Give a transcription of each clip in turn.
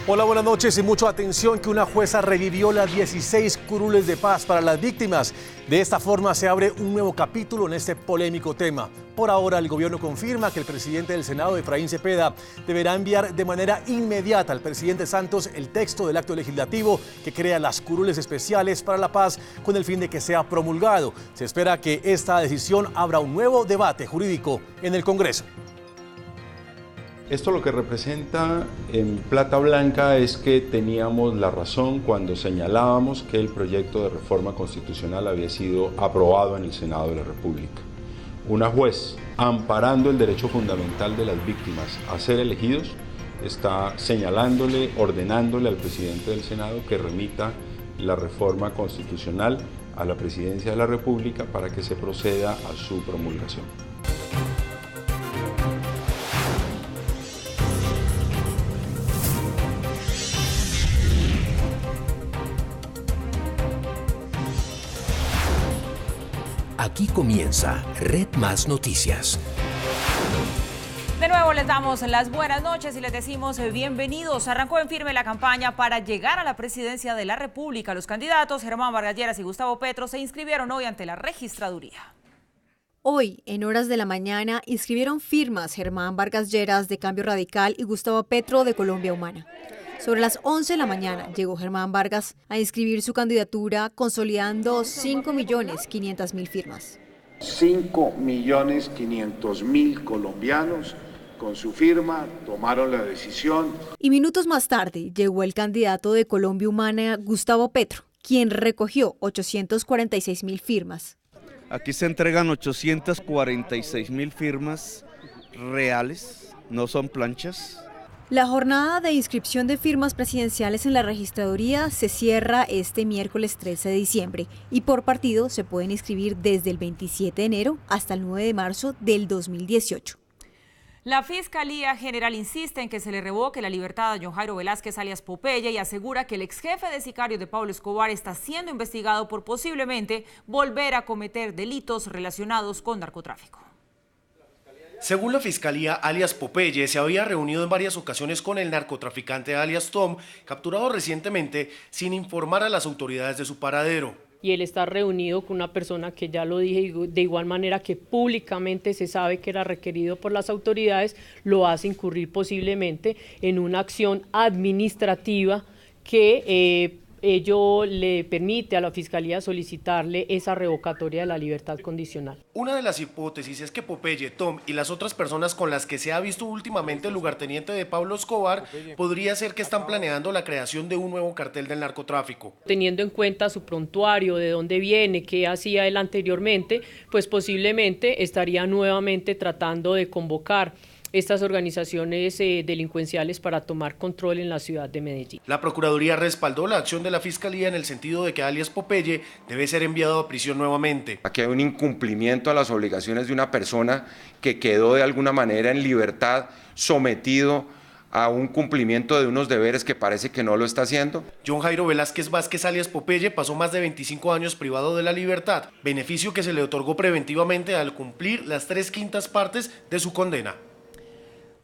Hola, buenas noches y mucha atención que una jueza revivió las 16 curules de paz para las víctimas. De esta forma se abre un nuevo capítulo en este polémico tema. Por ahora el gobierno confirma que el presidente del Senado, Efraín Cepeda, deberá enviar de manera inmediata al presidente Santos el texto del acto legislativo que crea las curules especiales para la paz con el fin de que sea promulgado. Se espera que esta decisión abra un nuevo debate jurídico en el Congreso. Esto lo que representa en plata blanca es que teníamos la razón cuando señalábamos que el proyecto de reforma constitucional había sido aprobado en el Senado de la República. Una juez, amparando el derecho fundamental de las víctimas a ser elegidos, está señalándole, ordenándole al presidente del Senado que remita la reforma constitucional a la Presidencia de la República para que se proceda a su promulgación. Aquí comienza Red Más Noticias. De nuevo les damos las buenas noches y les decimos bienvenidos. Arrancó en firme la campaña para llegar a la presidencia de la República. Los candidatos Germán Vargas Lleras y Gustavo Petro se inscribieron hoy ante la registraduría. Hoy, en horas de la mañana, inscribieron firmas Germán Vargas Lleras de Cambio Radical y Gustavo Petro de Colombia Humana. Sobre las 11 de la mañana llegó Germán Vargas a inscribir su candidatura consolidando 5.500.000 firmas. 5.500.000 colombianos con su firma tomaron la decisión. Y minutos más tarde llegó el candidato de Colombia Humana, Gustavo Petro, quien recogió 846.000 firmas. Aquí se entregan 846.000 firmas reales, no son planchas. La jornada de inscripción de firmas presidenciales en la registraduría se cierra este miércoles 13 de diciembre y por partido se pueden inscribir desde el 27 de enero hasta el 9 de marzo del 2018. La Fiscalía General insiste en que se le revoque la libertad a John Jairo Velázquez alias Popeye y asegura que el ex jefe de sicarios de Pablo Escobar está siendo investigado por posiblemente volver a cometer delitos relacionados con narcotráfico. Según la Fiscalía, alias Popeye se había reunido en varias ocasiones con el narcotraficante alias Tom, capturado recientemente, sin informar a las autoridades de su paradero. Y él está reunido con una persona que ya lo dije, de igual manera que públicamente se sabe que era requerido por las autoridades, lo hace incurrir posiblemente en una acción administrativa que ello le permite a la Fiscalía solicitarle esa revocatoria de la libertad condicional. Una de las hipótesis es que Popeye, Tom y las otras personas con las que se ha visto últimamente el lugarteniente de Pablo Escobar podría ser que están planeando la creación de un nuevo cartel del narcotráfico. Teniendo en cuenta su prontuario, de dónde viene, qué hacía él anteriormente, pues posiblemente estaría nuevamente tratando de convocar estas organizaciones delincuenciales para tomar control en la ciudad de Medellín. La Procuraduría respaldó la acción de la Fiscalía en el sentido de que alias Popeye debe ser enviado a prisión nuevamente. Aquí hay un incumplimiento a las obligaciones de una persona que quedó de alguna manera en libertad, sometido a un cumplimiento de unos deberes que parece que no lo está haciendo. John Jairo Velázquez Vázquez alias Popeye pasó más de 25 años privado de la libertad, beneficio que se le otorgó preventivamente al cumplir las 3/5 partes de su condena.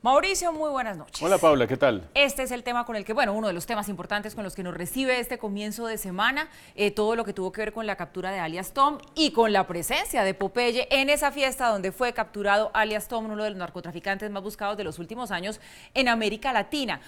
Mauricio, muy buenas noches. Hola Paula, ¿qué tal? Este es el tema con el que, uno de los temas importantes con los que nos recibe este comienzo de semana, todo lo que tuvo que ver con la captura de alias Tom y con la presencia de Popeye en esa fiesta donde fue capturado alias Tom, uno de los narcotraficantes más buscados de los últimos años en América Latina.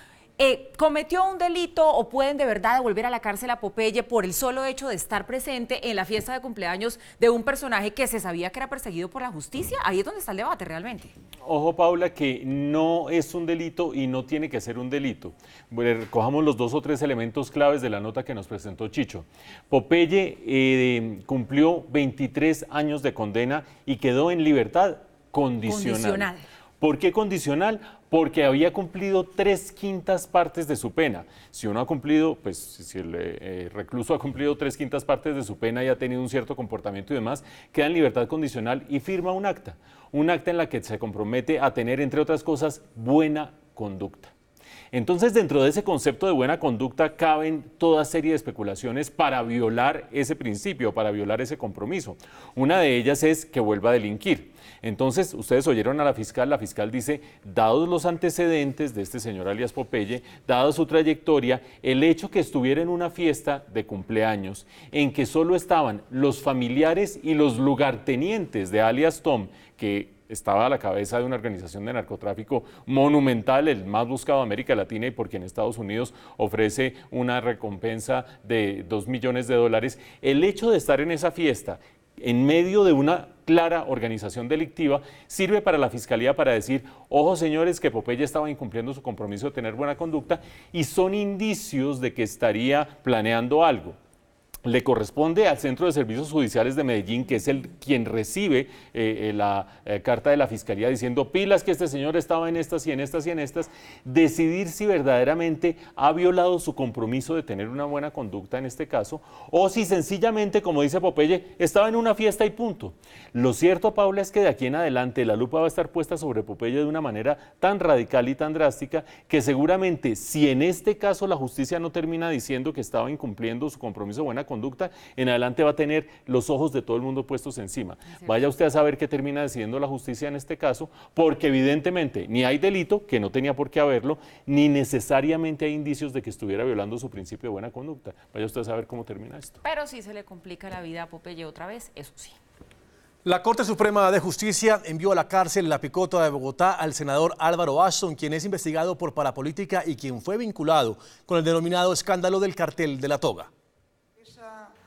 ¿Cometió un delito o pueden de verdad devolver a la cárcel a Popeye por el solo hecho de estar presente en la fiesta de cumpleaños de un personaje que se sabía que era perseguido por la justicia? Ahí es donde está el debate realmente. Ojo, Paula, que no es un delito y no tiene que ser un delito. Recojamos los 2 o 3 elementos claves de la nota que nos presentó Chicho. Popeye cumplió 23 años de condena y quedó en libertad condicional. ¿Por qué condicional? Porque había cumplido 3/5 partes de su pena. Si uno ha cumplido, pues si el recluso ha cumplido 3/5 partes de su pena y ha tenido un cierto comportamiento y demás, queda en libertad condicional y firma un acta en la que se compromete a tener, entre otras cosas, buena conducta. Entonces, dentro de ese concepto de buena conducta caben toda serie de especulaciones para violar ese principio, para violar ese compromiso. Una de ellas es que vuelva a delinquir. Entonces, ustedes oyeron a la fiscal dice, dados los antecedentes de este señor alias Popeye, dada su trayectoria, el hecho que estuviera en una fiesta de cumpleaños en que solo estaban los familiares y los lugartenientes de alias Tom, que estaba a la cabeza de una organización de narcotráfico monumental, el más buscado de América Latina y por quien Estados Unidos ofrece una recompensa de $2 millones, el hecho de estar en esa fiesta en medio de una clara organización delictiva sirve para la Fiscalía para decir, ojo señores, que Popeye estaba incumpliendo su compromiso de tener buena conducta y son indicios de que estaría planeando algo. Le corresponde al Centro de Servicios Judiciales de Medellín, que es quien recibe la carta de la Fiscalía diciendo pilas que este señor estaba en estas y en estas y en estas, decidir si verdaderamente ha violado su compromiso de tener una buena conducta en este caso, o si sencillamente, como dice Popeye, estaba en una fiesta y punto. Lo cierto, Paula, es que de aquí en adelante la lupa va a estar puesta sobre Popeye de una manera tan radical y tan drástica que seguramente si en este caso la justicia no termina diciendo que estaba incumpliendo su compromiso de buena conducta, en adelante va a tener los ojos de todo el mundo puestos encima. Vaya usted a saber qué termina decidiendo la justicia en este caso, porque evidentemente ni hay delito, que no tenía por qué haberlo, ni necesariamente hay indicios de que estuviera violando su principio de buena conducta. Vaya usted a saber cómo termina esto. Pero sí se le complica la vida a Popeye otra vez, eso sí. La Corte Suprema de Justicia envió a la cárcel La Picota de Bogotá al senador Álvaro Ashton, quien es investigado por parapolítica y quien fue vinculado con el denominado escándalo del cartel de la toga.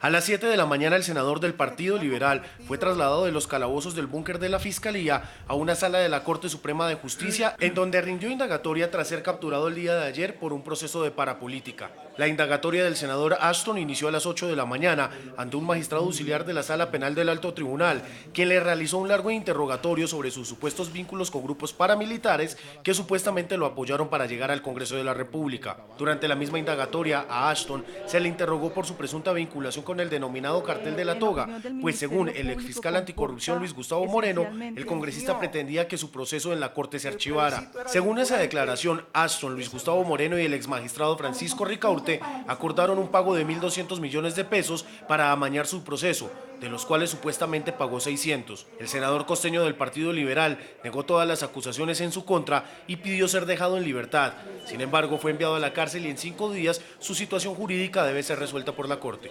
A las 7 de la mañana el senador del Partido Liberal fue trasladado de los calabozos del búnker de la Fiscalía a una sala de la Corte Suprema de Justicia en donde rindió indagatoria tras ser capturado el día de ayer por un proceso de parapolítica. La indagatoria del senador Ashton inició a las 8 de la mañana ante un magistrado auxiliar de la Sala Penal del Alto Tribunal, quien le realizó un largo interrogatorio sobre sus supuestos vínculos con grupos paramilitares que supuestamente lo apoyaron para llegar al Congreso de la República. Durante la misma indagatoria a Ashton se le interrogó por su presunta vinculación con el denominado cartel de la toga, pues según el exfiscal anticorrupción Luis Gustavo Moreno, el congresista pretendía que su proceso en la Corte se archivara. Según esa declaración, Ashton, Luis Gustavo Moreno y el exmagistrado Francisco Ricaurte acordaron un pago de 1.200 millones de pesos para amañar su proceso, de los cuales supuestamente pagó 600. El senador costeño del Partido Liberal negó todas las acusaciones en su contra y pidió ser dejado en libertad. Sin embargo, fue enviado a la cárcel y en 5 días su situación jurídica debe ser resuelta por la Corte.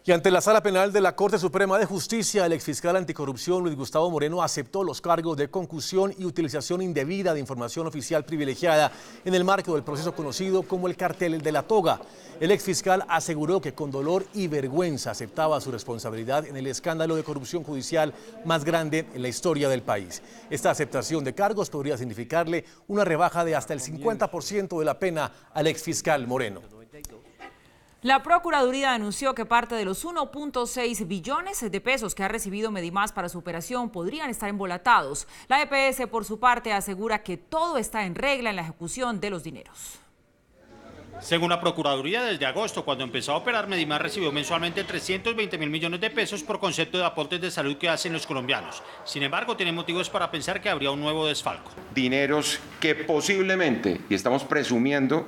Y ante la Sala Penal de la Corte Suprema de Justicia, el exfiscal anticorrupción Luis Gustavo Moreno aceptó los cargos de concusión y utilización indebida de información oficial privilegiada en el marco del proceso conocido como el cartel de la toga. El exfiscal aseguró que con dolor y vergüenza aceptaba su responsabilidad en el escándalo de corrupción judicial más grande en la historia del país. Esta aceptación de cargos podría significarle una rebaja de hasta el 50% de la pena al exfiscal Moreno. La Procuraduría denunció que parte de los 1.6 billones de pesos que ha recibido Medimás para su operación podrían estar embolatados. La EPS, por su parte, asegura que todo está en regla en la ejecución de los dineros. Según la Procuraduría, desde agosto, cuando empezó a operar, Medimás recibió mensualmente 320.000 millones de pesos por concepto de aportes de salud que hacen los colombianos. Sin embargo, tiene motivos para pensar que habría un nuevo desfalco. Dineros que posiblemente, y estamos presumiendo,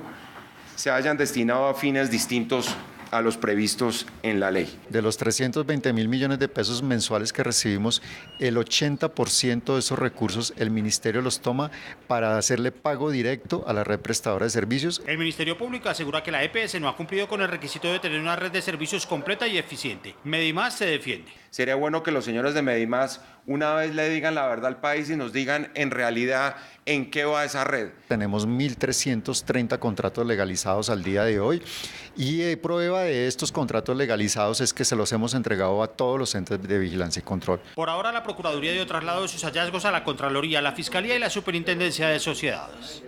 se hayan destinado a fines distintos a los previstos en la ley. De los 320.000 millones de pesos mensuales que recibimos, el 80% de esos recursos el Ministerio los toma para hacerle pago directo a la red prestadora de servicios. El Ministerio Público asegura que la EPS no ha cumplido con el requisito de tener una red de servicios completa y eficiente. Medimás se defiende. Sería bueno que los señores de Medimás una vez le digan la verdad al país y nos digan en realidad en qué va esa red. Tenemos 1.330 contratos legalizados al día de hoy y prueba de estos contratos legalizados es que se los hemos entregado a todos los entes de vigilancia y control. Por ahora la Procuraduría dio traslado de sus hallazgos a la Contraloría, la Fiscalía y la Superintendencia de Sociedades.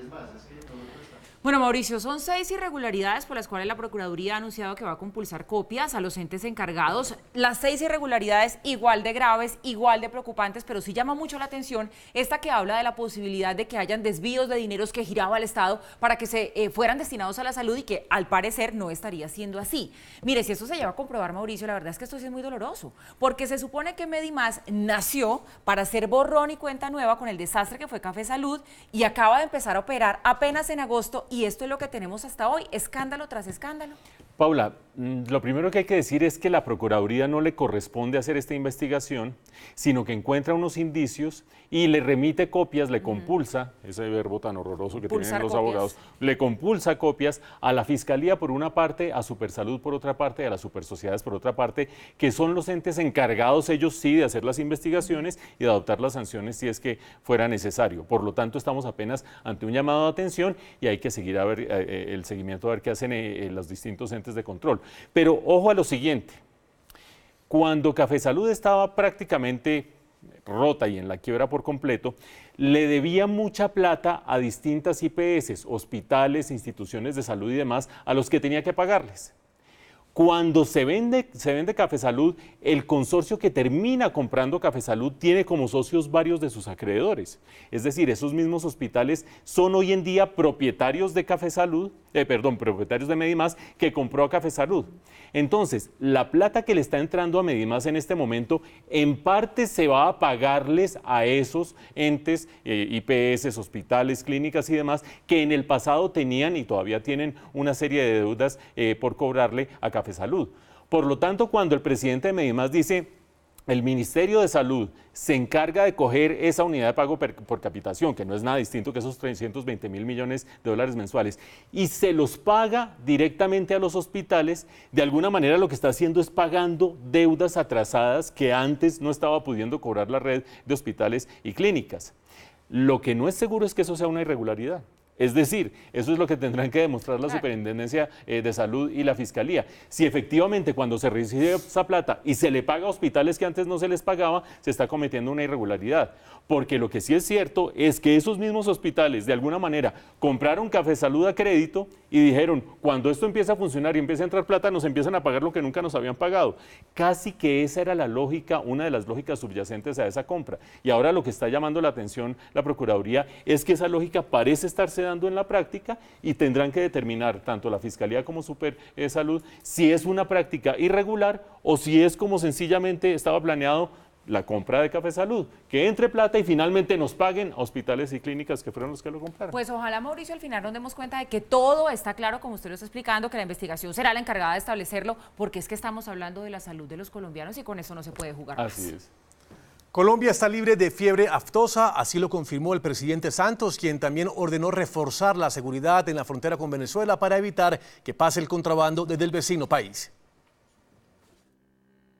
Bueno, Mauricio, son 6 irregularidades por las cuales la Procuraduría ha anunciado que va a compulsar copias a los entes encargados. Las 6 irregularidades igual de graves, igual de preocupantes, pero sí llama mucho la atención esta que habla de la posibilidad de que hayan desvíos de dineros que giraba al Estado para que se fueran destinados a la salud y que al parecer no estaría siendo así. Mire, si esto se lleva a comprobar, Mauricio, la verdad es que esto sí es muy doloroso, porque se supone que Medimás nació para hacer borrón y cuenta nueva con el desastre que fue Café Salud y acaba de empezar a operar apenas en agosto. Y esto es lo que tenemos hasta hoy, escándalo tras escándalo. Paula, lo primero que hay que decir es que la Procuraduría no le corresponde hacer esta investigación, sino que encuentra unos indicios y le remite copias, le compulsa, ese verbo tan horroroso que tienen los abogados, le compulsa copias a la Fiscalía por una parte, a Supersalud por otra parte, a las Supersociedades por otra parte, que son los entes encargados, ellos sí, de hacer las investigaciones y de adoptar las sanciones si es que fuera necesario. Por lo tanto, estamos apenas ante un llamado de atención y hay que seguir a ver el seguimiento, a ver qué hacen los distintos entes de control. Pero ojo a lo siguiente, cuando Café Salud estaba prácticamente rota y en la quiebra por completo, le debía mucha plata a distintas IPS, hospitales, instituciones de salud y demás, a los que tenía que pagarles. Cuando se vende Café Salud, el consorcio que termina comprando Café Salud tiene como socios varios de sus acreedores. Es decir, esos mismos hospitales son hoy en día propietarios de Café Salud, propietarios de Medimás, que compró a Café Salud. Entonces, la plata que le está entrando a Medimás en este momento, en parte se va a pagarles a esos entes, IPS, hospitales, clínicas y demás, que en el pasado tenían y todavía tienen una serie de deudas por cobrarle a Café Salud. Por lo tanto, cuando el presidente de Medimás dice el Ministerio de Salud se encarga de coger esa unidad de pago por capitación, que no es nada distinto que esos 320.000 millones de dólares mensuales, y se los paga directamente a los hospitales, de alguna manera lo que está haciendo es pagando deudas atrasadas que antes no estaba pudiendo cobrar la red de hospitales y clínicas. Lo que no es seguro es que eso sea una irregularidad. Es decir, eso es lo que tendrán que demostrar la Superintendencia de Salud y la Fiscalía. Si efectivamente cuando se recibe esa plata y se le paga a hospitales que antes no se les pagaba, se está cometiendo una irregularidad. Porque lo que sí es cierto es que esos mismos hospitales, de alguna manera, compraron Café Salud a crédito y dijeron, cuando esto empieza a funcionar y empieza a entrar plata, nos empiezan a pagar lo que nunca nos habían pagado. Casi que esa era la lógica, una de las lógicas subyacentes a esa compra. Y ahora lo que está llamando la atención la Procuraduría es que esa lógica parece estarse dando en la práctica y tendrán que determinar tanto la Fiscalía como Supersalud si es una práctica irregular o si es como sencillamente estaba planeado la compra de Café Salud, que entre plata y finalmente nos paguen a hospitales y clínicas que fueron los que lo compraron. Pues ojalá, Mauricio, al final nos demos cuenta de que todo está claro, como usted lo está explicando, que la investigación será la encargada de establecerlo, porque es que estamos hablando de la salud de los colombianos y con eso no se puede jugar más. Así es. Colombia está libre de fiebre aftosa, así lo confirmó el presidente Santos, quien también ordenó reforzar la seguridad en la frontera con Venezuela para evitar que pase el contrabando desde el vecino país.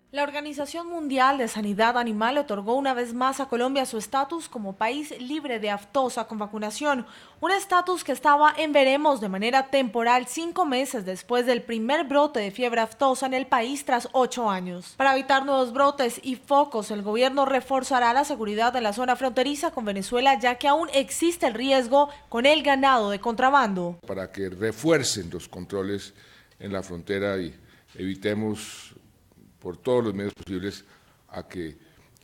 La Organización Mundial de Sanidad Animal otorgó una vez más a Colombia su estatus como país libre de aftosa con vacunación, un estatus que estaba en veremos de manera temporal 5 meses después del primer brote de fiebre aftosa en el país tras 8 años. Para evitar nuevos brotes y focos, el gobierno reforzará la seguridad de la zona fronteriza con Venezuela, ya que aún existe el riesgo con el ganado de contrabando. Para que refuercen los controles en la frontera y evitemos por todos los medios posibles a que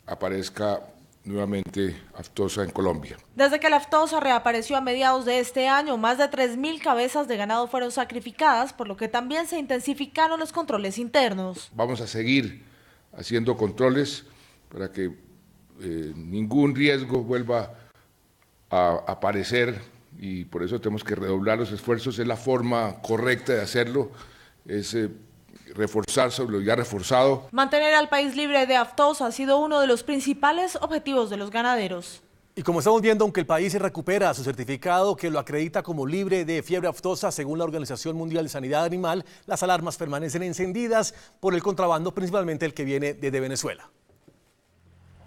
aparezca nuevamente aftosa en Colombia. Desde que la aftosa reapareció a mediados de este año, más de 3.000 cabezas de ganado fueron sacrificadas, por lo que también se intensificaron los controles internos. Vamos a seguir haciendo controles para que ningún riesgo vuelva a aparecer y por eso tenemos que redoblar los esfuerzos. Es la forma correcta de hacerlo, es reforzar sobre lo ya reforzado. Mantener al país libre de aftosa ha sido uno de los principales objetivos de los ganaderos. Y como estamos viendo, aunque el país se recupera su certificado que lo acredita como libre de fiebre aftosa, según la Organización Mundial de Sanidad Animal, las alarmas permanecen encendidas por el contrabando, principalmente el que viene desde Venezuela.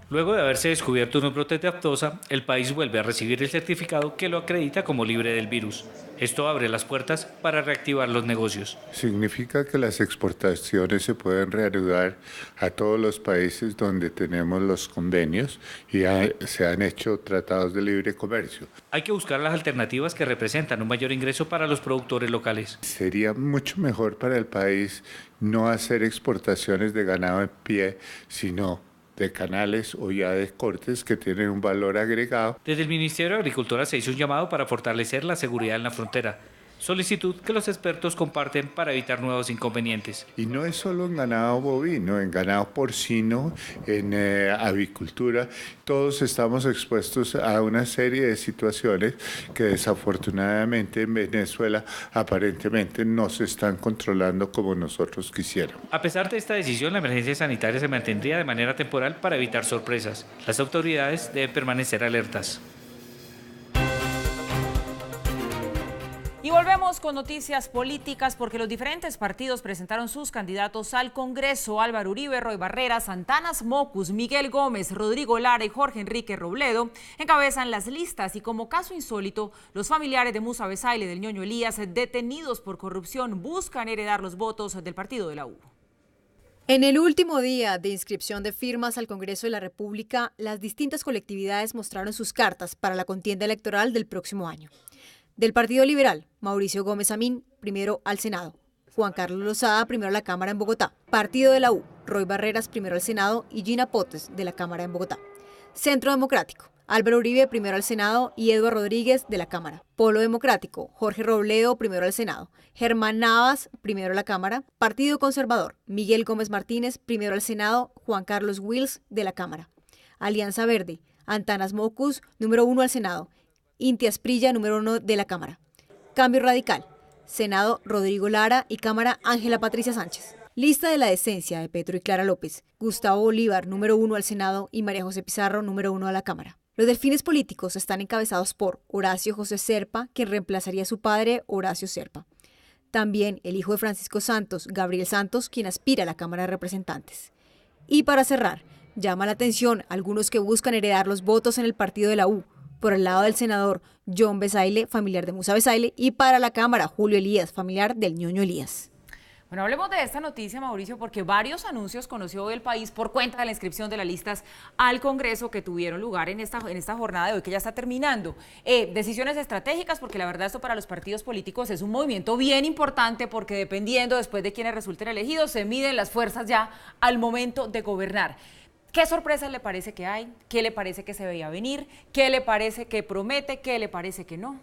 Luego de haberse descubierto unos brotes de aftosa, el país vuelve a recibir el certificado que lo acredita como libre del virus. Esto abre las puertas para reactivar los negocios. Significa que las exportaciones se pueden reanudar a todos los países donde tenemos los convenios y se han hecho tratados de libre comercio. Hay que buscar las alternativas que representan un mayor ingreso para los productores locales. Sería mucho mejor para el país no hacer exportaciones de ganado en pie, sino de canales o ya de cortes que tienen un valor agregado. Desde el Ministerio de Agricultura se hizo un llamado para fortalecer la seguridad en la frontera, solicitud que los expertos comparten para evitar nuevos inconvenientes. Y no es solo en ganado bovino, en ganado porcino, en avicultura, todos estamos expuestos a una serie de situaciones que desafortunadamente en Venezuela aparentemente no se están controlando como nosotros quisiéramos. A pesar de esta decisión, la emergencia sanitaria se mantendría de manera temporal para evitar sorpresas. Las autoridades deben permanecer alertas. Y volvemos con noticias políticas porque los diferentes partidos presentaron sus candidatos al Congreso. Álvaro Uribe, Roy Barreras, Antanas Mockus, Miguel Gómez, Rodrigo Lara y Jorge Enrique Robledo encabezan las listas y como caso insólito, los familiares de Musa Besaile y del Ñoño Elías, detenidos por corrupción, buscan heredar los votos del partido de la U. En el último día de inscripción de firmas al Congreso de la República, las distintas colectividades mostraron sus cartas para la contienda electoral del próximo año. Del Partido Liberal, Mauricio Gómez Amín, primero al Senado. Juan Carlos Lozada, primero a la Cámara en Bogotá. Partido de la U, Roy Barreras, primero al Senado y Gina Potes, de la Cámara en Bogotá. Centro Democrático, Álvaro Uribe, primero al Senado y Eduardo Rodríguez, de la Cámara. Polo Democrático, Jorge Robledo, primero al Senado. Germán Navas, primero a la Cámara. Partido Conservador, Miguel Gómez Martínez, primero al Senado. Juan Carlos Wills, de la Cámara. Alianza Verde, Antanas Mockus, número 1 al Senado. Inti Asprilla, número 1 de la Cámara. Cambio Radical, Senado Rodrigo Lara y Cámara Ángela Patricia Sánchez. Lista de la Decencia de Petro y Clara López, Gustavo Bolívar, número 1 al Senado y María José Pizarro, número 1 a la Cámara. Los delfines políticos están encabezados por Horacio José Serpa, quien reemplazaría a su padre, Horacio Serpa. También el hijo de Francisco Santos, Gabriel Santos, quien aspira a la Cámara de Representantes. Y para cerrar, llama la atención algunos que buscan heredar los votos en el partido de la U, por el lado del senador John Besaile, familiar de Musa Besaile, y para la Cámara Julio Elías, familiar del Ñoño Elías. Bueno, hablemos de esta noticia, Mauricio, porque varios anuncios conoció hoy el país por cuenta de la inscripción de las listas al Congreso que tuvieron lugar en esta jornada de hoy, que ya está terminando. Decisiones estratégicas, porque la verdad esto para los partidos políticos es un movimiento bien importante, porque dependiendo después de quienes resulten elegidos, se miden las fuerzas ya al momento de gobernar. ¿Qué sorpresas le parece que hay? ¿Qué le parece que se veía venir? ¿Qué le parece que promete? ¿Qué le parece que no?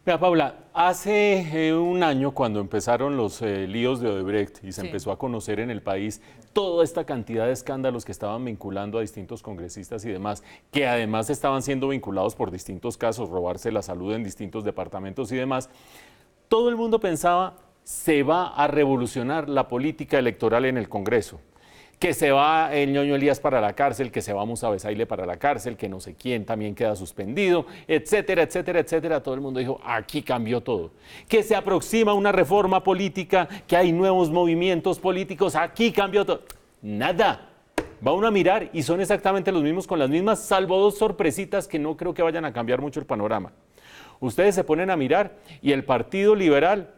Mira, Paula, hace un año cuando empezaron los líos de Odebrecht y se empezó a conocer en el país toda esta cantidad de escándalos que estaban vinculando a distintos congresistas y demás, que además estaban siendo vinculados por distintos casos, robarse la salud en distintos departamentos y demás, todo el mundo pensaba, se va a revolucionar la política electoral en el Congreso. Que se va el Ñoño Elías para la cárcel, que se va Musa Besaile para la cárcel, que no sé quién también queda suspendido, etcétera, etcétera, etcétera. Todo el mundo dijo, aquí cambió todo. Que se aproxima una reforma política, que hay nuevos movimientos políticos, aquí cambió todo. Nada. Va uno a mirar y son exactamente los mismos con las mismas, salvo dos sorpresitas que no creo que vayan a cambiar mucho el panorama. Ustedes se ponen a mirar y el Partido Liberal,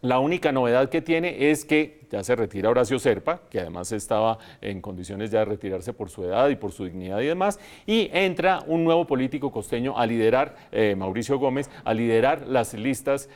la única novedad que tiene es que ya se retira Horacio Serpa, que además estaba en condiciones ya de retirarse por su edad y por su dignidad y demás, y entra un nuevo político costeño a liderar, Mauricio Gómez, a liderar las listas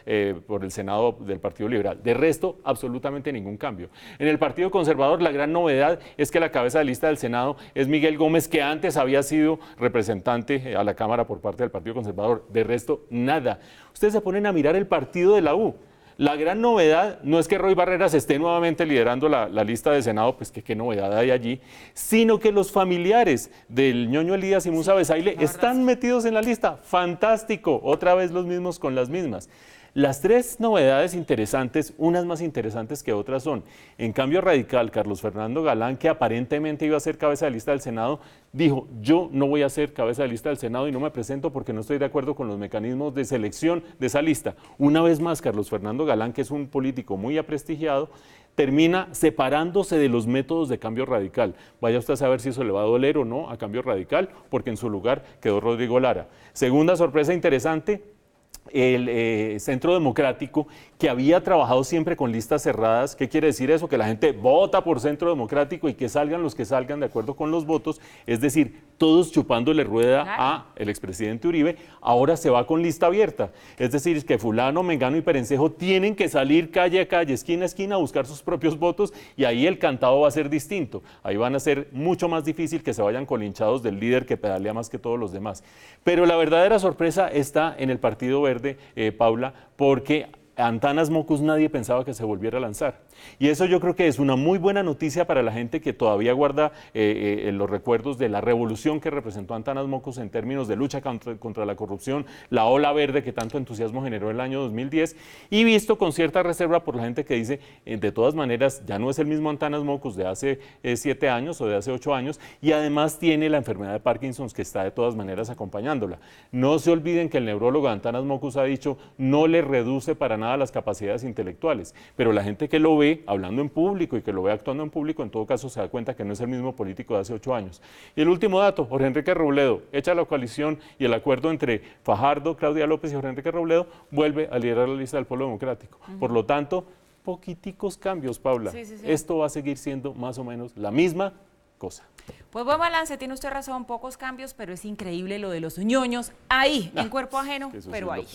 por el Senado del Partido Liberal. De resto, absolutamente ningún cambio. En el Partido Conservador, la gran novedad es que la cabeza de lista del Senado es Miguel Gómez, que antes había sido representante a la Cámara por parte del Partido Conservador. De resto, nada. Ustedes se ponen a mirar el partido de la U. La gran novedad no es que Roy Barreras esté nuevamente liderando la lista de Senado, pues que qué novedad hay allí, sino que los familiares del Ñoño Elías y Musa Besaile están metidos en la lista. Fantástico, otra vez los mismos con las mismas. Las tres novedades interesantes, unas más interesantes que otras son, en Cambio Radical, Carlos Fernando Galán, que aparentemente iba a ser cabeza de lista del Senado, dijo, yo no voy a ser cabeza de lista del Senado y no me presento porque no estoy de acuerdo con los mecanismos de selección de esa lista. Una vez más, Carlos Fernando Galán, que es un político muy aprestigiado, termina separándose de los métodos de Cambio Radical. Vaya usted a saber si eso le va a doler o no a Cambio Radical, porque en su lugar quedó Rodrigo Lara. Segunda sorpresa interesante, el Centro Democrático, que había trabajado siempre con listas cerradas. ¿Qué quiere decir eso? Que la gente vota por Centro Democrático y que salgan los que salgan de acuerdo con los votos, es decir, todos chupándole rueda a el expresidente Uribe. Ahora se va con lista abierta, es decir, que fulano, mengano y perencejo tienen que salir calle a calle, esquina a esquina a buscar sus propios votos, y ahí el cantado va a ser distinto. Ahí van a ser mucho más difícil que se vayan colinchados del líder que pedalea más que todos los demás. Pero la verdadera sorpresa está en el Partido Verde, Paula, porque Antanas Mockus nadie pensaba que se volviera a lanzar. Y eso yo creo que es una muy buena noticia para la gente que todavía guarda los recuerdos de la revolución que representó Antanas Mockus en términos de lucha contra la corrupción, la ola verde que tanto entusiasmo generó el año 2010, y visto con cierta reserva por la gente que dice, de todas maneras, ya no es el mismo Antanas Mockus de hace 7 años o de hace 8 años, y además tiene la enfermedad de Parkinson que está de todas maneras acompañándola. No se olviden que el neurólogo Antanas Mockus ha dicho, no le reduce para nada las capacidades intelectuales, pero la gente que lo ve hablando en público y que lo ve actuando en público, en todo caso se da cuenta que no es el mismo político de hace 8 años. Y el último dato, Jorge Enrique Robledo echa la coalición y el acuerdo entre Fajardo, Claudia López y Jorge Enrique Robledo vuelve a liderar la lista del Polo Democrático. Por lo tanto, poquiticos cambios, Paula. Sí. Esto va a seguir siendo más o menos la misma cosa. Pues buen balance, tiene usted razón, pocos cambios, pero es increíble lo de los ñoños ahí, en cuerpo ajeno, pero ahí.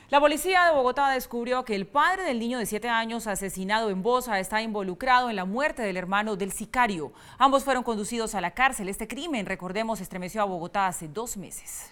La policía de Bogotá descubrió que el padre del niño de 7 años asesinado en Bosa está involucrado en la muerte del hermano del sicario. Ambos fueron conducidos a la cárcel. Este crimen, recordemos, estremeció a Bogotá hace 2 meses.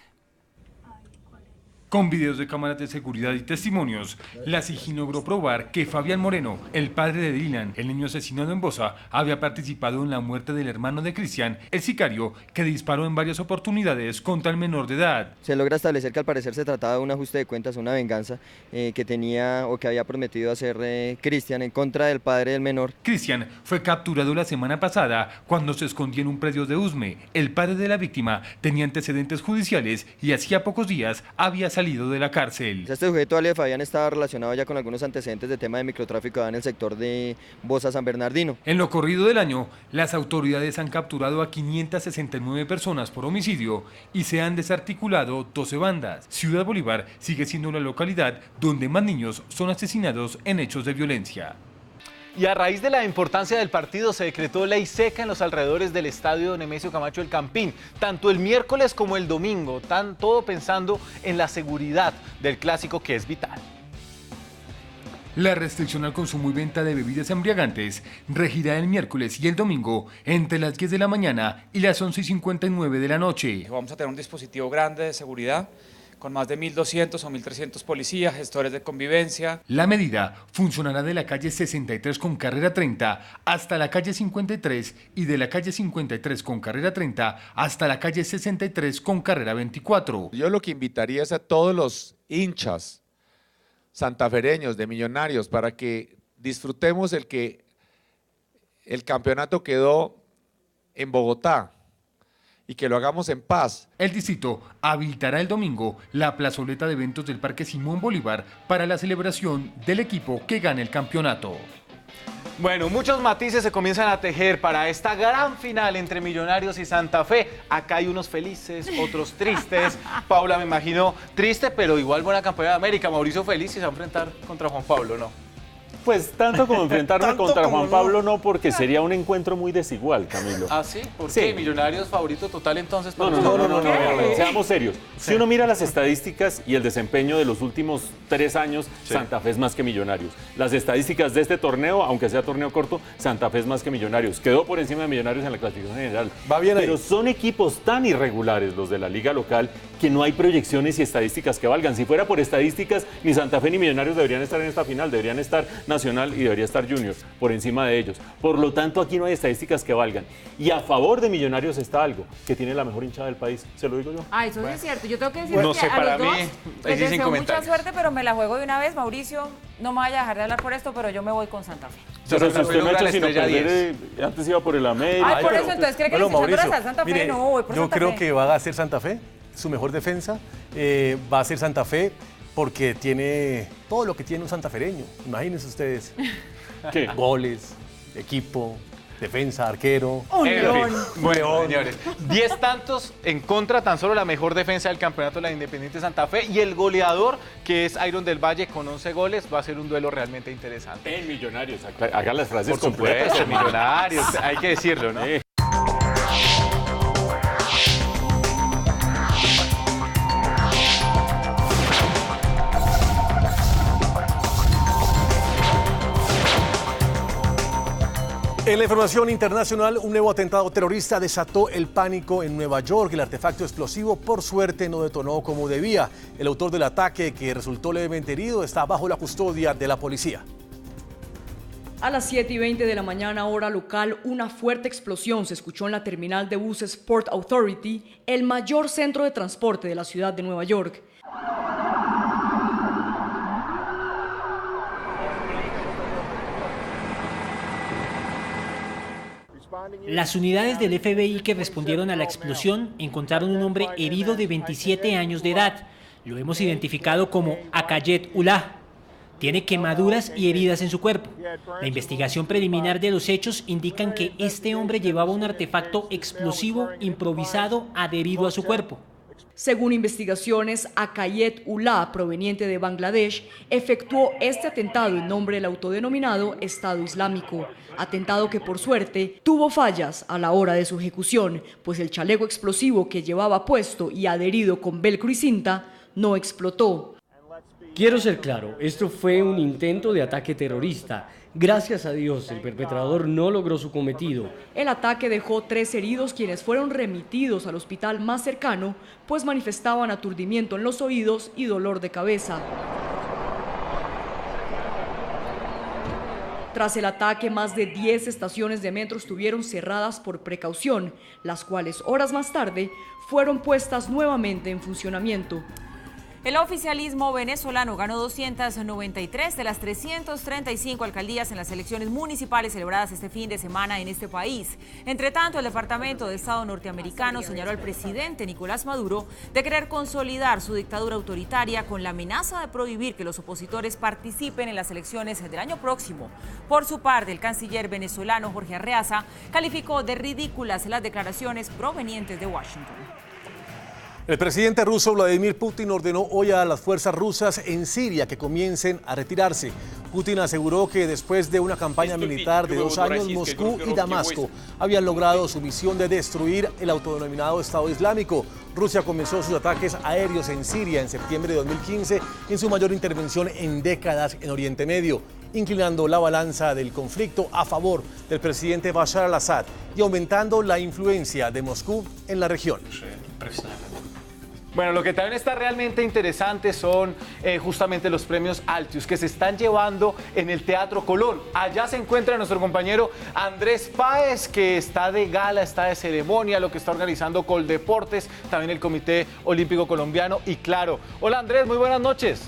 Con videos de cámaras de seguridad y testimonios, la SIJI logró probar que Fabián Moreno, el padre de Dylan, el niño asesinado en Bosa, había participado en la muerte del hermano de Cristian, el sicario, que disparó en varias oportunidades contra el menor de edad. Se logra establecer que al parecer se trataba de un ajuste de cuentas, una venganza que tenía o que había prometido hacer Cristian en contra del padre del menor. Cristian fue capturado la semana pasada cuando se escondía en un predio de Usme. El padre de la víctima tenía antecedentes judiciales y hacía pocos días había salido de la cárcel. Este sujeto, Ale Fabián, estaba relacionado ya con algunos antecedentes de tema de microtráfico en el sector de Bosa San Bernardino. En lo corrido del año, las autoridades han capturado a 569 personas por homicidio y se han desarticulado 12 bandas. Ciudad Bolívar sigue siendo la localidad donde más niños son asesinados en hechos de violencia. Y a raíz de la importancia del partido se decretó ley seca en los alrededores del estadio Nemesio Camacho El Campín, tanto el miércoles como el domingo, todo pensando en la seguridad del clásico, que es vital. La restricción al consumo y venta de bebidas embriagantes regirá el miércoles y el domingo entre las 10 de la mañana y las 11:59 de la noche. Vamos a tener un dispositivo grande de seguridad con más de 1.200 o 1.300 policías, gestores de convivencia. La medida funcionará de la calle 63 con carrera 30 hasta la calle 53 y de la calle 53 con carrera 30 hasta la calle 63 con carrera 24. Yo lo que invitaría es a todos los hinchas santafereños de Millonarios para que disfrutemos el campeonato quedó en Bogotá y que lo hagamos en paz. El distrito habilitará el domingo la plazoleta de eventos del Parque Simón Bolívar para la celebración del equipo que gane el campeonato. Bueno, muchos matices se comienzan a tejer para esta gran final entre Millonarios y Santa Fe. Acá hay unos felices, otros tristes. Paula, me imagino triste, pero igual buena campeona de América. Mauricio feliz y se va a enfrentar contra Juan Pablo, ¿no? Pues tanto como enfrentarme contra Juan Pablo no, porque sería un encuentro muy desigual, Camilo. ¿Ah, sí? ¿Por qué? ¿Millonarios favorito total entonces? No, seamos serios. Si uno mira las estadísticas y el desempeño de los últimos 3 años, Santa Fe es más que Millonarios. Las estadísticas de este torneo, aunque sea torneo corto, Santa Fe es más que Millonarios. Quedó por encima de Millonarios en la clasificación general. Va bien ahí. Pero son equipos tan irregulares los de la liga local que no hay proyecciones y estadísticas que valgan. Si fuera por estadísticas, ni Santa Fe ni Millonarios deberían estar en esta final, deberían estar Nacional y debería estar Junior por encima de ellos. Por lo tanto, aquí no hay estadísticas que valgan. Y a favor de Millonarios está algo, que tiene la mejor hinchada del país, se lo digo yo. Ah, eso sí es cierto. Yo tengo que decir No que sé, a para los dos mí, les sin deseo mucha comentarios. suerte, pero me la juego de una vez. Mauricio, no me vaya a dejar de hablar por esto, pero yo me voy con Santa Fe. Pero si usted no ha hecho sino estrella perder, antes iba por el América. Ay, por eso, entonces, ¿cree que les echando a Santa Fe? mire, No, voy por yo Santa creo Fe. que va a ser Santa Fe, su mejor defensa. Va a ser Santa Fe porque tiene todo lo que tiene un santafereño. Imagínense ustedes. ¿Qué? Goles, equipo, defensa, arquero. Un león. Bueno, señores, 10 tantos en contra, tan solo la mejor defensa del campeonato de la Independiente Santa Fe, y el goleador, que es Iron del Valle, con 11 goles, va a ser un duelo realmente interesante. En Millonarios, haga las frases Por completas. supuesto, Millonarios, hay que decirlo, ¿no? En la información internacional, un nuevo atentado terrorista desató el pánico en Nueva York. El artefacto explosivo, por suerte, no detonó como debía. El autor del ataque, que resultó levemente herido, está bajo la custodia de la policía. A las 7:20 de la mañana, hora local, una fuerte explosión se escuchó en la terminal de buses Port Authority, el mayor centro de transporte de la ciudad de Nueva York. Las unidades del FBI que respondieron a la explosión encontraron un hombre herido de 27 años de edad. Lo hemos identificado como Akayet Ullah. Tiene quemaduras y heridas en su cuerpo. La investigación preliminar de los hechos indican que este hombre llevaba un artefacto explosivo improvisado adherido a su cuerpo. Según investigaciones, Akayet Ullah, proveniente de Bangladesh, efectuó este atentado en nombre del autodenominado Estado Islámico. Atentado que, por suerte, tuvo fallas a la hora de su ejecución, pues el chaleco explosivo que llevaba puesto y adherido con velcro y cinta no explotó. Quiero ser claro, esto fue un intento de ataque terrorista. Gracias a Dios, el perpetrador no logró su cometido. El ataque dejó 3 heridos, quienes fueron remitidos al hospital más cercano, pues manifestaban aturdimiento en los oídos y dolor de cabeza. Tras el ataque, más de 10 estaciones de metro estuvieron cerradas por precaución, las cuales horas más tarde fueron puestas nuevamente en funcionamiento. El oficialismo venezolano ganó 293 de las 335 alcaldías en las elecciones municipales celebradas este fin de semana en este país. Entre tanto, el Departamento de Estado norteamericano señaló al presidente Nicolás Maduro de querer consolidar su dictadura autoritaria con la amenaza de prohibir que los opositores participen en las elecciones del año próximo. Por su parte, el canciller venezolano Jorge Arreaza calificó de ridículas las declaraciones provenientes de Washington. El presidente ruso Vladimir Putin ordenó hoy a las fuerzas rusas en Siria que comiencen a retirarse. Putin aseguró que después de una campaña militar de 2 años, Moscú y Damasco habían logrado su misión de destruir el autodenominado Estado Islámico. Rusia comenzó sus ataques aéreos en Siria en septiembre de 2015, en su mayor intervención en décadas en Oriente Medio, inclinando la balanza del conflicto a favor del presidente Bashar al-Assad y aumentando la influencia de Moscú en la región. Bueno, lo que también está realmente interesante son justamente los premios Altius que se están llevando en el Teatro Colón. Allá se encuentra nuestro compañero Andrés Páez, que está de gala, está de ceremonia, lo que está organizando Coldeportes, también el Comité Olímpico Colombiano y claro. Hola Andrés, muy buenas noches.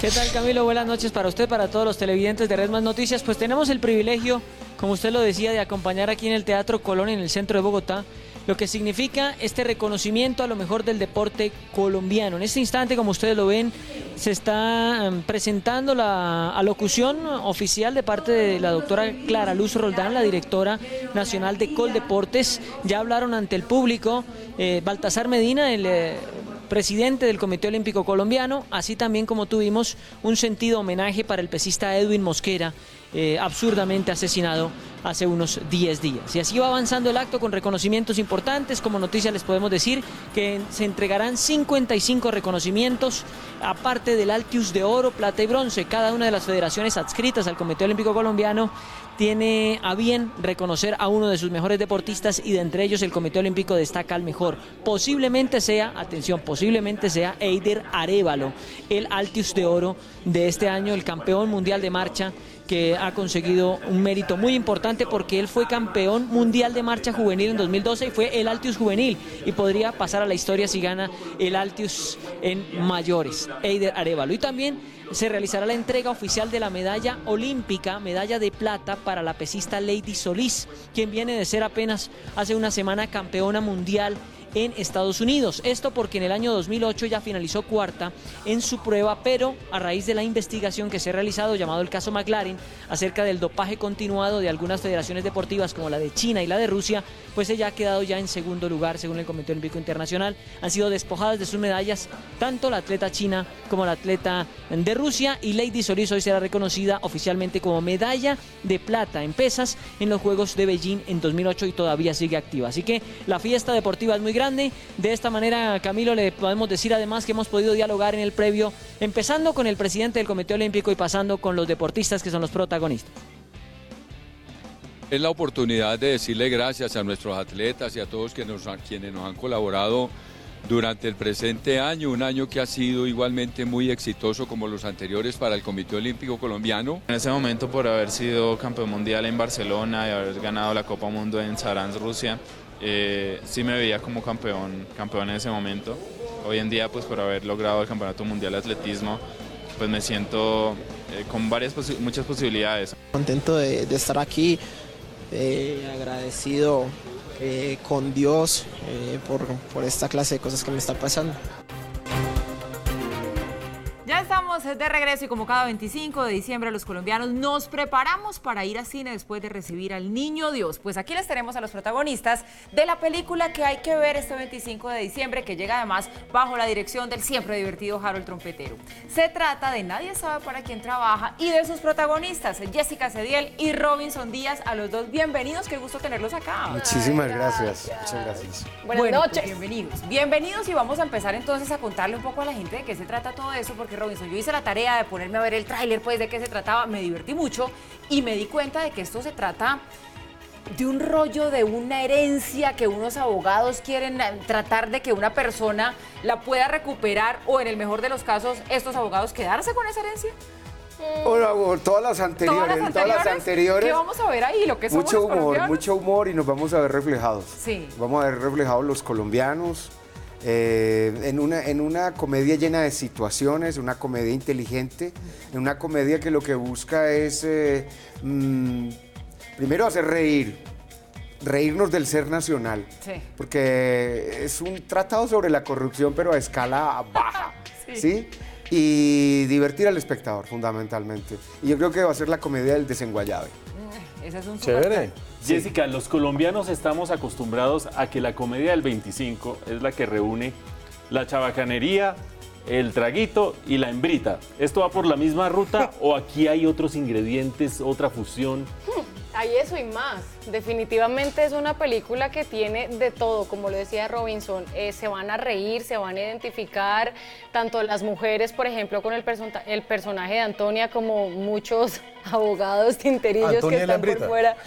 ¿Qué tal, Camilo? Buenas noches para usted, para todos los televidentes de Red Más Noticias. Pues tenemos el privilegio, como usted lo decía, de acompañar aquí en el Teatro Colón, en el centro de Bogotá, lo que significa este reconocimiento a lo mejor del deporte colombiano. En este instante, como ustedes lo ven, se está presentando la alocución oficial de parte de la doctora Clara Luz Roldán, la directora nacional de Coldeportes. Ya hablaron ante el público Baltasar Medina, el presidente del Comité Olímpico Colombiano, así también como tuvimos un sentido homenaje para el pesista Edwin Mosquera, absurdamente asesinado hace unos 10 días. Y así va avanzando el acto con reconocimientos importantes. Como noticia les podemos decir que se entregarán 55 reconocimientos, aparte del Altius de oro, plata y bronce. Cada una de las federaciones adscritas al Comité Olímpico Colombiano tiene a bien reconocer a uno de sus mejores deportistas y de entre ellos el Comité Olímpico destaca al mejor. Posiblemente sea, atención, posiblemente sea Eider Arévalo, el Altius de oro de este año, el campeón mundial de marcha, que ha conseguido un mérito muy importante porque él fue campeón mundial de marcha juvenil en 2012 y fue el Altius juvenil y podría pasar a la historia si gana el Altius en mayores, Eider Arévalo. Y también se realizará la entrega oficial de la medalla olímpica, medalla de plata para la pesista Lady Solís, quien viene de ser apenas hace una semana campeona mundial en Estados Unidos. Esto porque en el año 2008 ya finalizó cuarta en su prueba, pero a raíz de la investigación que se ha realizado, llamado el caso McLaren, acerca del dopaje continuado de algunas federaciones deportivas como la de China y la de Rusia, pues ella ha quedado ya en segundo lugar según el Comité Olímpico Internacional. Han sido despojadas de sus medallas tanto la atleta china como la atleta de Rusia, y Lady Solís hoy será reconocida oficialmente como medalla de plata en pesas en los Juegos de Beijing en 2008 y todavía sigue activa. Así que la fiesta deportiva es muy grande. De esta manera, Camilo, le podemos decir además que hemos podido dialogar en el previo, empezando con el presidente del Comité Olímpico y pasando con los deportistas que son los protagonistas. Es la oportunidad de decirle gracias a nuestros atletas y a todos quienes nos han colaborado durante el presente año, un año que ha sido igualmente muy exitoso como los anteriores para el Comité Olímpico Colombiano. En ese momento, por haber sido campeón mundial en Barcelona y haber ganado la Copa Mundo en Saransk, Rusia, sí me veía como campeón en ese momento. Hoy en día, pues por haber logrado el Campeonato Mundial de Atletismo, pues me siento con muchas posibilidades. Contento de estar aquí, agradecido con Dios por esta clase de cosas que me está pasando. Ya estamos de regreso y como cada 25 de diciembre los colombianos nos preparamos para ir a cine después de recibir al Niño Dios. Pues aquí les tenemos a los protagonistas de la película que hay que ver este 25 de diciembre, que llega además bajo la dirección del siempre divertido Harold Trompetero. Se trata de Nadie sabe para quién trabaja y de sus protagonistas, Jessica Cediel y Robinson Díaz. A los dos, bienvenidos, qué gusto tenerlos acá. Muchísimas gracias, muchas gracias. Buenas noches. Pues bienvenidos y vamos a empezar entonces a contarle un poco a la gente de qué se trata todo eso, porque Robinson, yo hice la tarea de ponerme a ver el tráiler, pues de qué se trataba, me divertí mucho y me di cuenta de que esto se trata de un rollo, de una herencia que unos abogados quieren tratar de que una persona la pueda recuperar, o en el mejor de los casos, estos abogados quedarse con esa herencia. O todas las anteriores. ¿Qué vamos a ver ahí? Lo que somos los colombianos. Mucho humor, y nos vamos a ver reflejados. Sí. Vamos a ver reflejados los colombianos. En una comedia llena de situaciones, una comedia inteligente, en una comedia que lo que busca es primero hacer reírnos del ser nacional, sí, porque es un tratado sobre la corrupción pero a escala baja, ¿sí? Y divertir al espectador fundamentalmente, y yo creo que va a ser la comedia del desenguayabe. Ese es un chévere. Jessica, los colombianos estamos acostumbrados a que la comedia del 25 es la que reúne la chabacanería, el traguito y la hembrita. ¿Esto va por la misma ruta o aquí hay otros ingredientes, otra fusión? Hay eso y más. Definitivamente es una película que tiene de todo, como lo decía Robinson. Se van a reír, se van a identificar, tanto las mujeres, por ejemplo, con el personaje de Antonia, como muchos abogados tinterillos Antonia que están por fuera.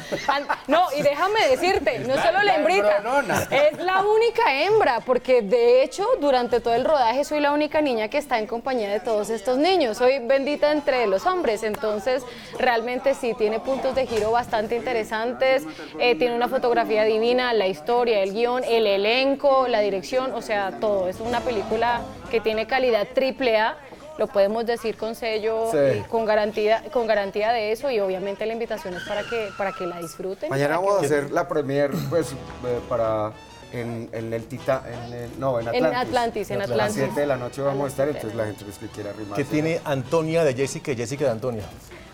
No, y déjame decirte, no solo la hembrita, es la única hembra, porque de hecho durante todo el rodaje soy la única niña que está en compañía de todos estos niños. Soy bendita entre los hombres, entonces realmente sí, tiene puntos de giro bastante interesantes. Tiene una fotografía divina, la historia, el guión, el elenco, la dirección, o sea, todo. Es una película que tiene calidad AAA, lo podemos decir con sello, sí, con garantía de eso, y obviamente la invitación es para que la disfruten. Mañana vamos a hacer la premier, pues, en Atlantis. A las 7 de la noche vamos a estar, entonces la gente que quiera arrimar. ¿Qué tiene Antonia de Jessica y Jessica de Antonia?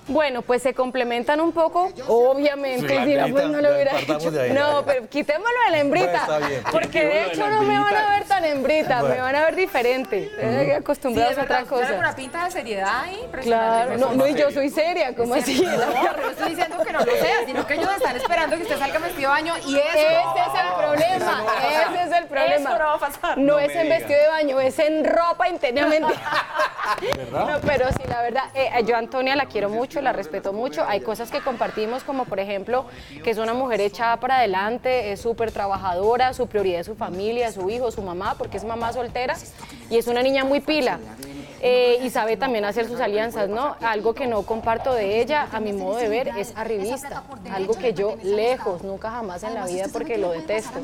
Bueno, pues se complementan un poco, obviamente, si no, pues no lo hubiera hecho. No, pero quitémoslo de la hembrita, porque de hecho no me van a ver tan hembrita, me van a ver diferente, acostumbrados a otra cosa. Con una pinta de seriedad ahí, claro, no, y yo soy seria, ¿cómo así? No, no estoy diciendo que no lo sea, sino que ellos están esperando que usted salga vestido de baño y eso. Ese es el problema, ese es el problema. Eso no va a pasar. No es en vestido de baño, es en ropa interiormente. ¿Verdad? No, pero sí, la verdad, yo a Antonia la quiero mucho, la respeto mucho. Hay cosas que compartimos, como por ejemplo, que es una mujer echada para adelante, es súper trabajadora, su prioridad es su familia, su hijo, su mamá, porque es mamá soltera y es una niña muy pila. Y sabe también hacer sus alianzas, ¿no? Algo que no comparto de ella, a mi modo de ver, es arribista. Algo que yo lejos, nunca jamás en la vida, porque lo detesto.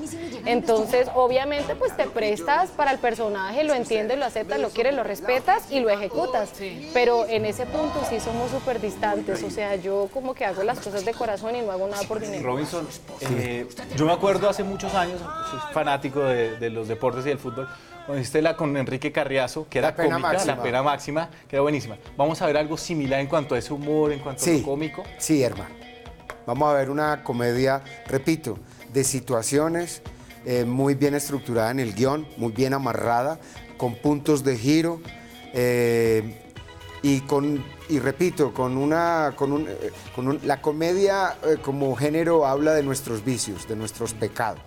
Entonces, obviamente, pues te prestas para el personaje, lo entiendes, lo aceptas, lo quieres, lo respetas y lo ejecutas. Pero en ese punto sí somos súper distantes. O sea, yo como que hago las cosas de corazón y no hago nada por dinero. Robinson, yo me acuerdo hace muchos años, soy fanático de los deportes y del fútbol, cuando hiciste la con Enrique Carriazo, que era cómica, La Pena Máxima, que era buenísima. Vamos a ver algo similar en cuanto a ese humor, en cuanto a lo cómico. Sí, hermano. Vamos a ver una comedia, repito, de situaciones muy bien estructurada en el guión, muy bien amarrada, con puntos de giro y repito, la comedia como género habla de nuestros vicios, de nuestros pecados.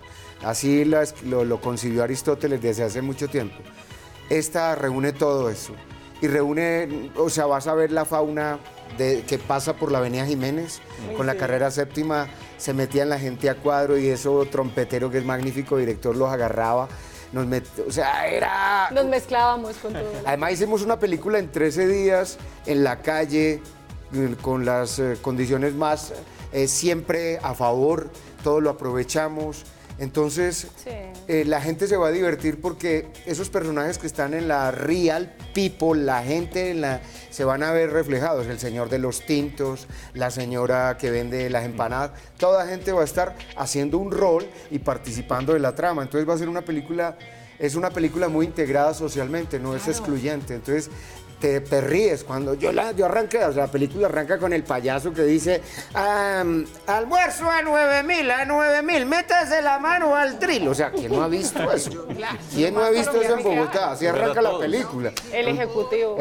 Así lo concibió Aristóteles desde hace mucho tiempo. Esta reúne todo eso y reúne, o sea, vas a ver la fauna que pasa por la Avenida Jiménez, con la carrera séptima, se metían la gente a cuadro y eso, Trompetero, que es magnífico director, los agarraba. Nos mezclábamos con todo. Además hicimos una película en 13 días, en la calle, con las condiciones más siempre a favor, todo lo aprovechamos. Entonces, la gente se va a divertir porque esos personajes que están en la real people, la gente se van a ver reflejados. El señor de los tintos, la señora que vende las empanadas, toda gente va a estar haciendo un rol y participando de la trama. Entonces va a ser una película, es una película muy integrada socialmente, no es excluyente. Entonces te ríes cuando yo arranqué, o sea, la película arranca con el payaso que dice almuerzo a 9.000, métase la mano al tril. O sea, ¿quién no ha visto eso? ¿Quién no ha visto eso en Bogotá? Así arranca la película. El ejecutivo.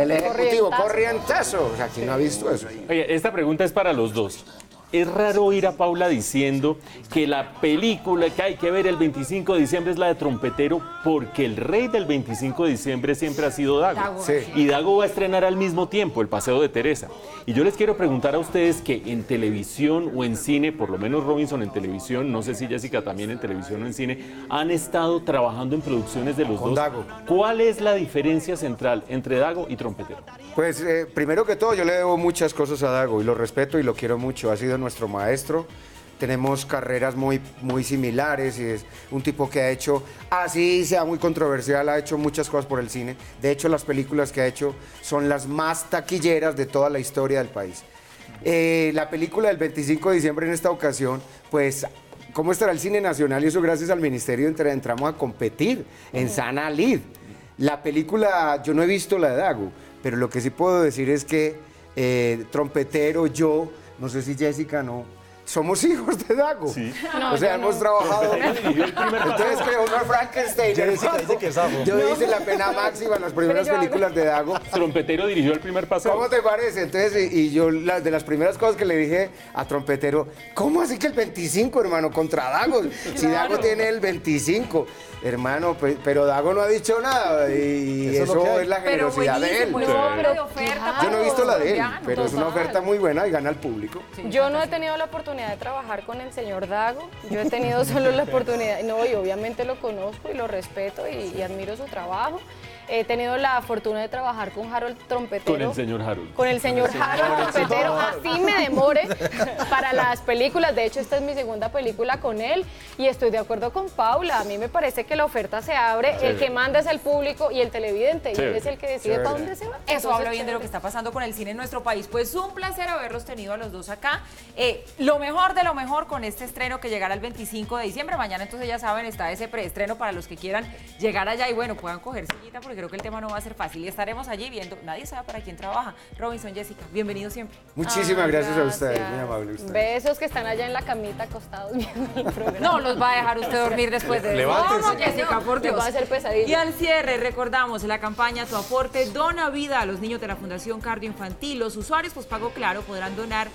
Corrientazo. O sea, ¿quién no ha visto eso? Oye, esta pregunta es para los dos. Es raro oír a Paula diciendo que la película que hay que ver el 25 de diciembre es la de Trompetero, porque el rey del 25 de diciembre siempre ha sido Dago. Sí. Y Dago va a estrenar al mismo tiempo El Paseo de Teresa. Y yo les quiero preguntar a ustedes que en televisión o en cine, por lo menos Robinson en televisión, no sé si Jessica también en televisión o en cine, han estado trabajando en producciones de los dos. Dago. ¿Cuál es la diferencia central entre Dago y Trompetero? Pues primero que todo yo le debo muchas cosas a Dago y lo respeto y lo quiero mucho, ha sido nuestro maestro, tenemos carreras muy similares y es un tipo que ha hecho, así sea muy controversial, ha hecho muchas cosas por el cine, de hecho las películas que ha hecho son las más taquilleras de toda la historia del país. La película del 25 de diciembre en esta ocasión, pues ¿cómo estará el cine nacional? Y eso gracias al ministerio entramos a competir en Sana Lid. La película, yo no he visto la de Dago, pero lo que sí puedo decir es que Trompetero, yo, no sé si Jessica no, somos hijos de Dago. Sí. No, o sea, hemos trabajado. Entonces creo una Frankenstein. Jessica dice que es Dago. Yo hice La Pena Máxima en las primeras películas de Dago. Trompetero dirigió El Primer Paseo. ¿Cómo te parece? Entonces, y yo, de las primeras cosas que le dije a Trompetero, ¿cómo así que el 25, hermano, contra Dago? Si Dago tiene el 25. Hermano, pero Dago no ha dicho nada y eso es la generosidad de él. Yo no he visto la de él, pero es una oferta muy buena y gana al público. Yo no he tenido la oportunidad de trabajar con el señor Dago, yo he tenido solo la oportunidad, y obviamente lo conozco y lo respeto y admiro su trabajo. He tenido la fortuna de trabajar con Harold Trompetero. Con el señor Harold. Con el señor Harold Trompetero. Así me demore para las películas. De hecho, esta es mi segunda película con él y estoy de acuerdo con Paula. A mí me parece que la oferta se abre. Sí. El que manda es el público y el televidente. Sí. Y él es el que decide para dónde se va. Eso habla bien de lo que está pasando con el cine en nuestro país. Pues un placer haberlos tenido a los dos acá. Lo mejor de lo mejor con este estreno que llegará el 25 de diciembre. Mañana, entonces, ya saben, está ese preestreno para los que quieran llegar allá y bueno, puedan coger sillita porque porque creo que el tema no va a ser fácil y estaremos allí viendo, nadie sabe para quién trabaja. Robinson, Jessica, bienvenido siempre. Muchísimas gracias a ustedes, muy amable usted. Besos que están allá en la camita acostados viendo el programa. No los va a dejar usted dormir después de eso. Levántese. No, Jessica, por Dios. Va a hacer pesadilla. Y al cierre, recordamos la campaña Tu Aporte Dona Vida a los niños de la Fundación Cardio Infantil. Los usuarios Postpago Claro podrán donar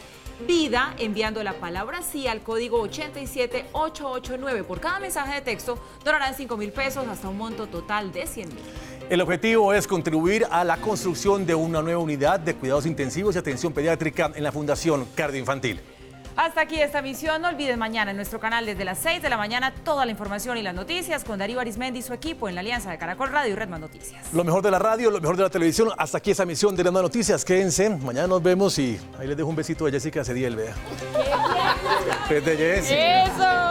vida enviando la palabra sí al código 87889. Por cada mensaje de texto donarán 5.000 pesos hasta un monto total de 100.000. El objetivo es contribuir a la construcción de una nueva unidad de cuidados intensivos y atención pediátrica en la Fundación Cardio Infantil. Hasta aquí esta misión. No olviden mañana en nuestro canal desde las 6 de la mañana toda la información y las noticias con Darío Arismendi y su equipo en la alianza de Caracol Radio y Red Más Noticias. Lo mejor de la radio, lo mejor de la televisión. Hasta aquí esa misión de Red Más Noticias. Quédense, mañana nos vemos y ahí les dejo un besito de Jessica Cediel, vea. Es de Jessica. ¡Eso!